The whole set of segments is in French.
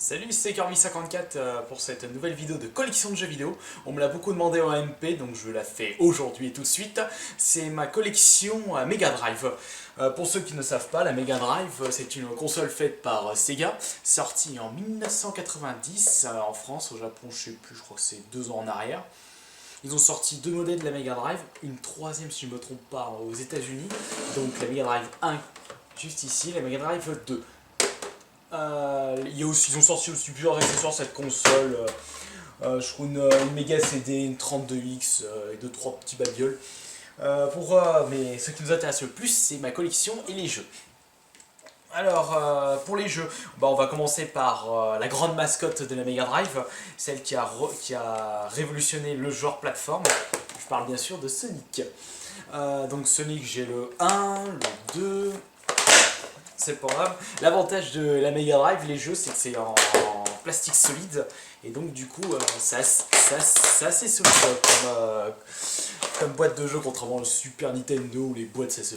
Salut, c'est Kirby54 pour cette nouvelle vidéo de collection de jeux vidéo. On me l'a beaucoup demandé en MP, donc je la fais aujourd'hui et tout de suite. C'est ma collection Mega Drive. Pour ceux qui ne savent pas, la Mega Drive, c'est une console faite par Sega, sortie en 1990 en France, au Japon, je sais plus, je crois que c'est 2 ans en arrière. Ils ont sorti 2 modèles de la Mega Drive, une troisième si je ne me trompe pas aux États-Unis, donc la Mega Drive 1 juste ici, la Mega Drive 2. Ils ont sorti aussi plusieurs accessoires cette console. Je trouve une méga CD, une 32X et 2-3 petits babioles. Mais ce qui nous intéresse le plus, c'est ma collection et les jeux. Alors, pour les jeux, on va commencer par la grande mascotte de la Mega Drive, celle qui a révolutionné le genre plateforme. Je parle bien sûr de Sonic. Donc Sonic, j'ai le 1, le 2, c'est pas grave. L'avantage de la Mega Drive, les jeux, c'est que c'est en plastique solide. Et donc, du coup, c'est assez solide comme boîte de jeu, contrairement au Super Nintendo où les boîtes, ça se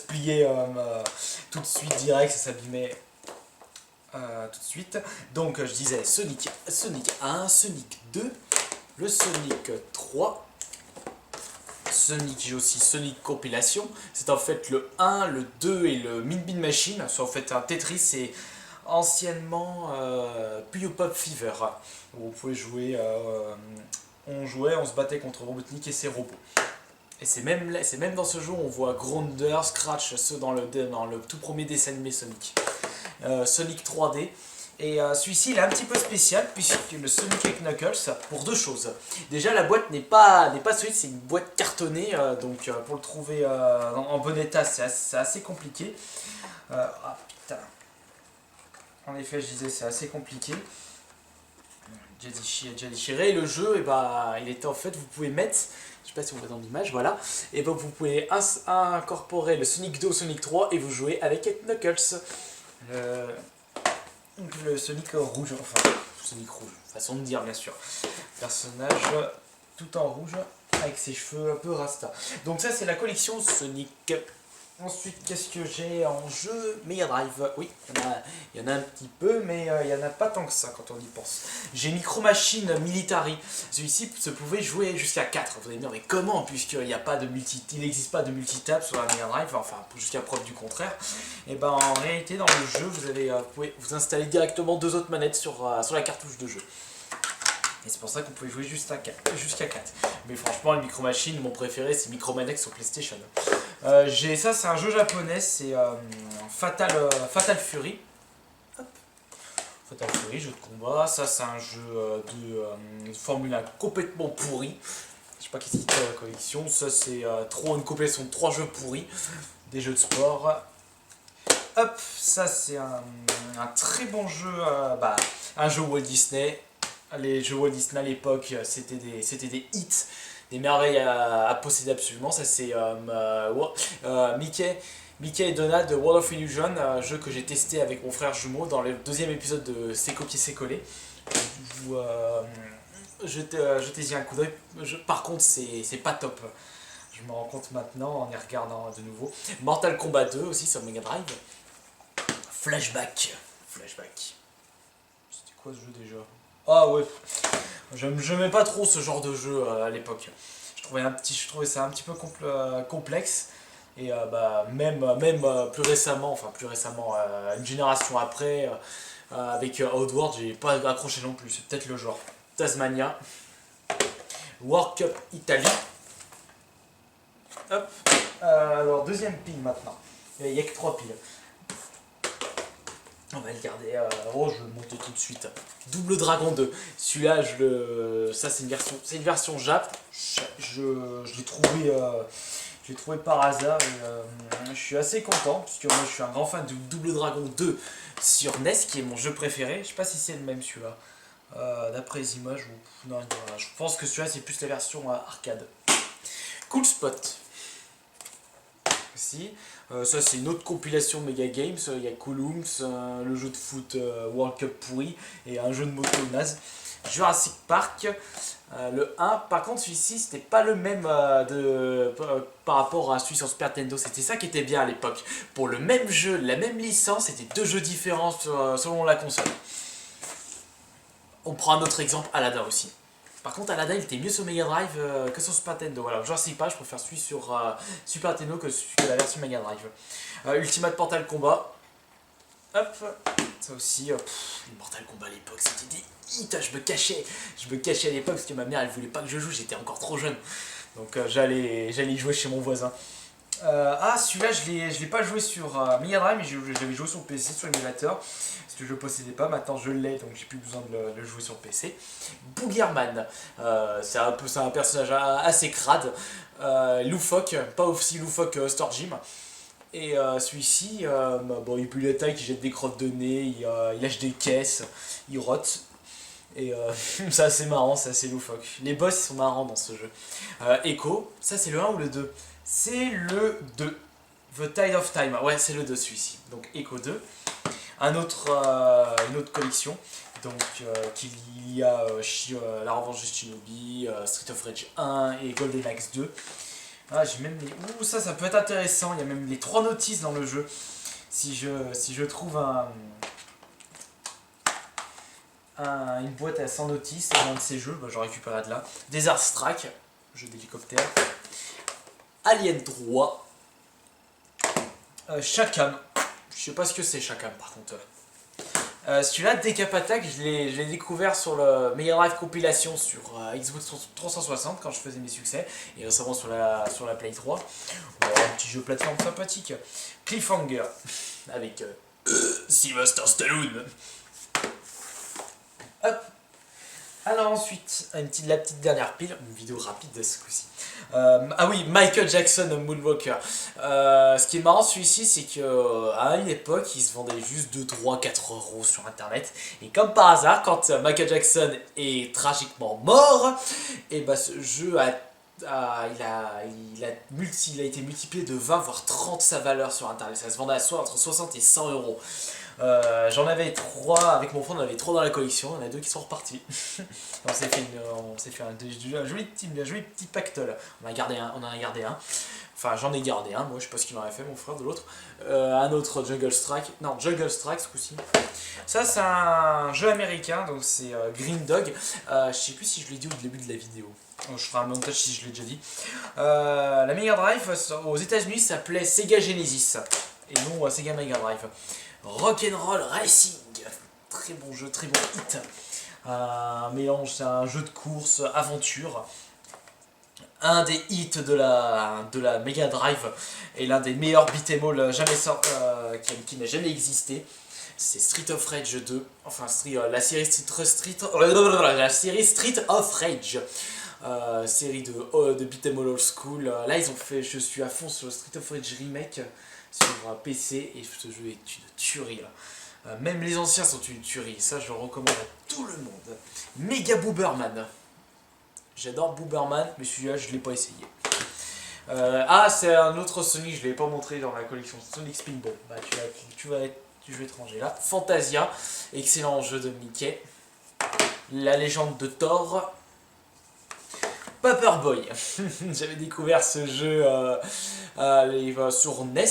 pliait tout de suite direct, ça s'abîmait tout de suite. Donc, je disais Sonic 1, Sonic 2, le Sonic 3. Sonic, j'ai aussi Sonic Compilation. C'est en fait le 1, le 2 et le Min Bean Machine. C'est en fait un Tetris et anciennement Puyo Pop Fever. Où on pouvait jouer, on se battait contre Robotnik et ses robots. Et c'est même dans ce jeu où on voit Grounder, Scratch, ceux dans le tout premier dessin animé Sonic. Sonic 3D. Et celui-ci il est un petit peu spécial puisque le Sonic avec Knuckles pour deux choses. Déjà la boîte n'est pas solide, c'est une boîte cartonnée, donc pour le trouver en bon état c'est assez compliqué. Ah putain. En effet je disais c'est assez compliqué. Déjà déchiré. Le jeu, il était en fait, vous pouvez mettre, je sais pas si on voit dans l'image, voilà, et vous pouvez incorporer le Sonic 2 au Sonic 3 et vous jouez avec Knuckles. Le Sonic rouge, enfin, Sonic rouge, façon de dire bien sûr. Personnage tout en rouge, avec ses cheveux un peu rasta. Donc ça c'est la collection Sonic. Ensuite, qu'est-ce que j'ai en jeu? Mega Drive, oui, il y en a un petit peu, mais il n'y en a pas tant que ça quand on y pense. J'ai Micro Machine Military. Celui-ci se pouvait jouer jusqu'à 4. Vous allez me dire, mais comment? Puisqu'il n'y a pas de il n'existe pas de multitap sur la Mega Drive, enfin, jusqu'à preuve du contraire. Et ben en réalité, dans le jeu, vous pouvez vous installer directement 2 autres manettes sur la cartouche de jeu. Et c'est pour ça qu'on pouvait jouer jusqu'à 4. Mais franchement, les Micro Machines, mon préféré, c'est Micro Manex sur PlayStation. Ça, c'est un jeu japonais, c'est Fatal Fury. Hop. Fatal Fury, jeu de combat. Ça, c'est un jeu de Formule 1 complètement pourri. Je sais pas qu'est-ce qu'il y a dans la collection. Ça, c'est une compilation de 3 jeux pourris. Des jeux de sport. Hop, ça, c'est un très bon jeu. Un jeu Walt Disney. Les jeux Walt Disney à l'époque, c'était des hits, des merveilles à posséder absolument. Ça c'est Mickey et Donald de World of Illusion, jeu que j'ai testé avec mon frère jumeau dans le 2e épisode de C'est copié, c'est collé. Jetez-y un coup d'œil. Par contre, c'est pas top. Je me rends compte maintenant en y regardant de nouveau. Mortal Kombat 2 aussi sur Mega Drive. Flashback. C'était quoi ce jeu déjà? Ah ouais, j'aimais pas trop ce genre de jeu à l'époque. Je trouvais ça un petit peu complexe. Et même plus récemment, une génération après, avec Outward, j'ai pas accroché non plus. C'est peut-être le genre. Tasmania, World Cup Italie. Hop. Alors deuxième pile maintenant. Il n'y a que 3 piles. On va le garder. Je vais le monter tout de suite. Double Dragon 2. Celui-là, ça c'est une version Jap. Je l'ai trouvé par hasard et je suis assez content puisque moi je suis un grand fan de Double Dragon 2 sur NES qui est mon jeu préféré. Je sais pas si c'est le même celui-là. D'après les images, non, je pense que celui-là c'est plus la version arcade. Cool Spot. coup-ci. Ça c'est une autre compilation de Mega Games, il y a Columns, le jeu de foot World Cup pourri et un jeu de moto naze. Jurassic Park, le 1, par contre celui-ci c'était pas le même par rapport à celui sur Super Nintendo, c'était ça qui était bien à l'époque. Pour le même jeu, la même licence, c'était deux jeux différents selon la console. On prend un autre exemple, Aladdin aussi. Par contre, Aladdin il était mieux sur Mega Drive que sur Super Nintendo. Voilà, Jurassic Park, je préfère celui sur Super Nintendo que la version Mega Drive. Ultimate Mortal Kombat. Hop, ça aussi, les Mortal Kombat à l'époque, c'était des hits. Je me cachais à l'époque parce que ma mère elle voulait pas que je joue, j'étais encore trop jeune. Donc j'allais y jouer chez mon voisin. Celui-là je l'ai pas joué sur Mega Drive, mais j'avais joué sur PC, sur l'émulateur. Parce que je le possédais pas, maintenant je l'ai, donc j'ai plus besoin de le jouer sur PC. Boogerman, c'est un personnage assez crade, loufoque, pas aussi loufoque que Storm Jim. Et celui-ci, il pue la taille, il jette des crottes de nez, il lâche des caisses, il rote. Et c'est assez marrant, c'est assez loufoque. Les boss sont marrants dans ce jeu. Echo, ça c'est le 1 ou le 2? C'est le 2. The Tide of Time, ouais c'est le 2 celui-ci. Donc Echo 2. Une autre collection. Donc qu'il y a La Revanche de Shinobi, Street of Rage 1 et Golden Axe 2. J'ai même les... Ouh, ça peut être intéressant, il y a même les 3 notices dans le jeu. Si je trouve une boîte à 100 notices dans un de ces jeux, je récupérerai de là. Desert Strike, jeu d'hélicoptère. Alien 3. Shakam. Je sais pas ce que c'est Shakam par contre. Celui-là, Decap Attack, je l'ai découvert sur le Mega Drive compilation sur Xbox 360 quand je faisais mes succès, et récemment sur la Play 3. Un petit jeu plateforme sympathique. Cliffhanger, avec Sylvester Stallone. Hop. Alors ensuite, la petite dernière pile, une vidéo rapide de ce coup-ci. Michael Jackson Moonwalker. Ce qui est marrant celui-ci, c'est qu'à une époque, il se vendait juste 2, 3, 4 euros sur internet. Et comme par hasard, quand Michael Jackson est tragiquement mort, et ce jeu il a été multiplié de 20 voire 30 sa valeur sur internet. Ça se vendait entre 60 et 100 euros. J'en avais 3 avec mon frère, on en avait 3 dans la collection, il y en a 2 qui sont repartis. On s'est fait un joli petit pactole. On en a gardé un. Enfin, j'en ai gardé un, moi je sais pas ce qu'il en a fait, mon frère de l'autre. Un autre Jungle Strike. Non, Jungle Strike ce coup-ci. Ça, c'est un jeu américain, donc c'est Green Dog. Je sais plus si je l'ai dit au début de la vidéo. Je ferai un montage si je l'ai déjà dit. La Mega Drive aux États-Unis s'appelait Sega Genesis et non Sega Mega Drive. Rock'n'Roll Racing, très bon jeu, très bon hit. Un mélange, c'est un jeu de course, aventure. Un des hits de la Mega Drive et l'un des meilleurs beat'em all jamais qui n'a jamais existé. C'est Street of Rage 2, enfin la série Street of Rage. Série de beat'em all old school. Là ils ont fait, je suis à fond sur le Street of Rage remake sur PC et ce jeu est une tuerie là. Même les anciens sont une tuerie, ça je le recommande à tout le monde. Mega Booberman. J'adore Booberman, mais celui-là je ne l'ai pas essayé. C'est un autre Sonic, je ne l'ai pas montré dans la collection Sonic Spinball. Tu vas te ranger là. Fantasia, excellent jeu de Mickey. La légende de Thor. Paperboy. J'avais découvert ce jeu sur NES.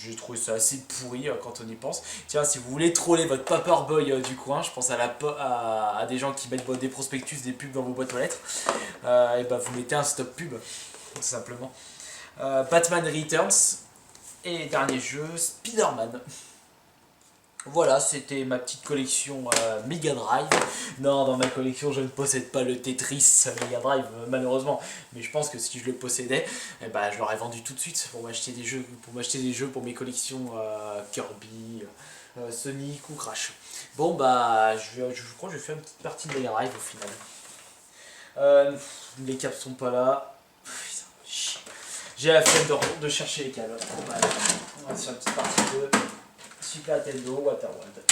J'ai trouvé ça assez pourri quand on y pense. Tiens, si vous voulez troller votre Paperboy du coin, je pense à des gens qui mettent des prospectus, des pubs dans vos boîtes aux lettres, vous mettez un stop pub, tout simplement. Batman Returns et dernier jeu, Spider-Man. Voilà, c'était ma petite collection Mega Drive. Non, dans ma collection, je ne possède pas le Tetris Mega Drive, malheureusement. Mais je pense que si je le possédais, je l'aurais vendu tout de suite pour m'acheter des jeux pour mes collections Kirby, Sonic ou Crash. Bon, je crois que je vais faire une petite partie de Mega Drive au final. Les câbles sont pas là. J'ai la flemme de chercher les câbles. On va faire une petite partie de Super Nintendo Waterworld.